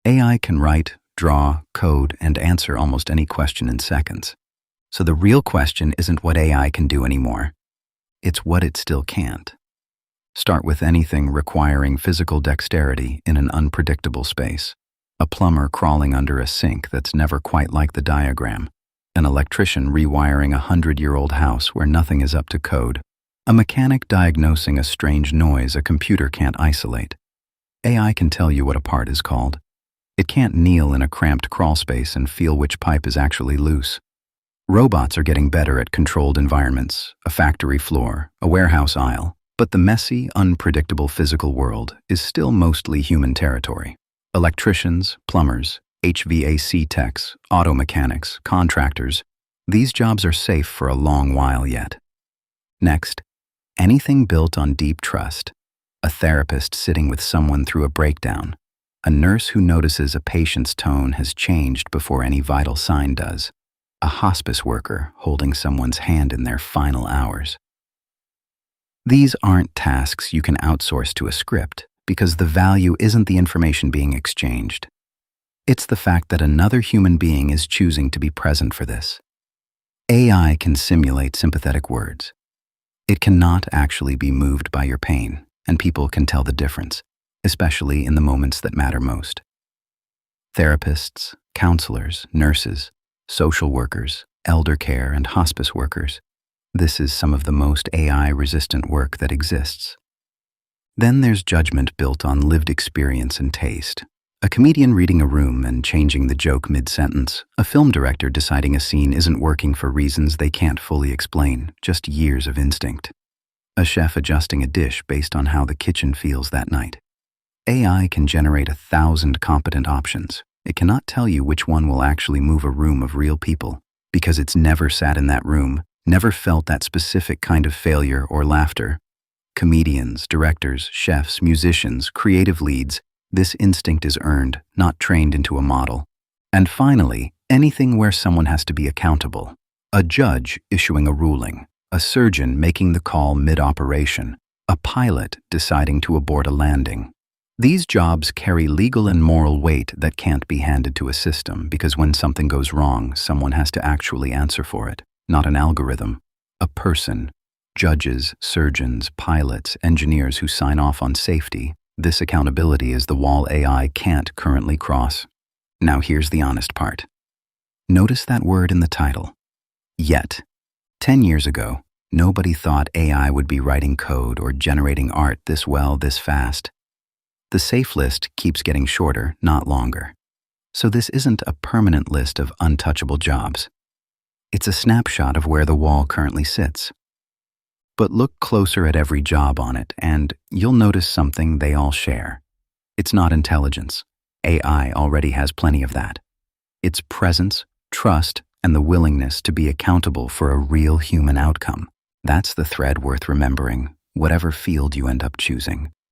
AI can write, draw, code, and answer almost any question in seconds. So the real question isn't what AI can do anymore. It's what it still can't. Start with anything requiring physical dexterity in an unpredictable space. A plumber crawling under a sink that's never quite like the diagram. An electrician rewiring a 100-year-old house where nothing is up to code. A mechanic diagnosing a strange noise a computer can't isolate. AI can tell you what a part is called. It can't kneel in a cramped crawl space and feel which pipe is actually loose. Robots are getting better at controlled environments, a factory floor, a warehouse aisle, but the messy, unpredictable physical world is still mostly human territory. Electricians, plumbers, HVAC techs, auto mechanics, contractors, these jobs are safe for a long while yet. Next, anything built on deep trust. A therapist sitting with someone through a breakdown. A nurse who notices a patient's tone has changed before any vital sign does. A hospice worker holding someone's hand in their final hours. These aren't tasks you can outsource to a script because the value isn't the information being exchanged. It's the fact that another human being is choosing to be present for this. AI can simulate sympathetic words. It cannot actually be moved by your pain, and people can tell the difference, especially in the moments that matter most. Therapists, counselors, nurses, social workers, elder care, and hospice workers. This is some of the most AI-resistant work that exists. Then there's judgment built on lived experience and taste. A comedian reading a room and changing the joke mid-sentence. A film director deciding a scene isn't working for reasons they can't fully explain, just years of instinct. A chef adjusting a dish based on how the kitchen feels that night. AI can generate 1,000 competent options. It cannot tell you which one will actually move a room of real people, because it's never sat in that room, never felt that specific kind of failure or laughter. Comedians, directors, chefs, musicians, creative leads, this instinct is earned, not trained into a model. And finally, anything where someone has to be accountable. A judge issuing a ruling, a surgeon making the call mid-operation, a pilot deciding to abort a landing. These jobs carry legal and moral weight that can't be handed to a system because when something goes wrong, someone has to actually answer for it, not an algorithm, a person. Judges, surgeons, pilots, engineers who sign off on safety. This accountability is the wall AI can't currently cross. Now here's the honest part. Notice that word in the title. Yet. 10 years ago, nobody thought AI would be writing code or generating art this well, this fast. The safe list keeps getting shorter, not longer. So this isn't a permanent list of untouchable jobs. It's a snapshot of where the wall currently sits. But look closer at every job on it, and you'll notice something they all share. It's not intelligence. AI already has plenty of that. It's presence, trust, and the willingness to be accountable for a real human outcome. That's the thread worth remembering, whatever field you end up choosing.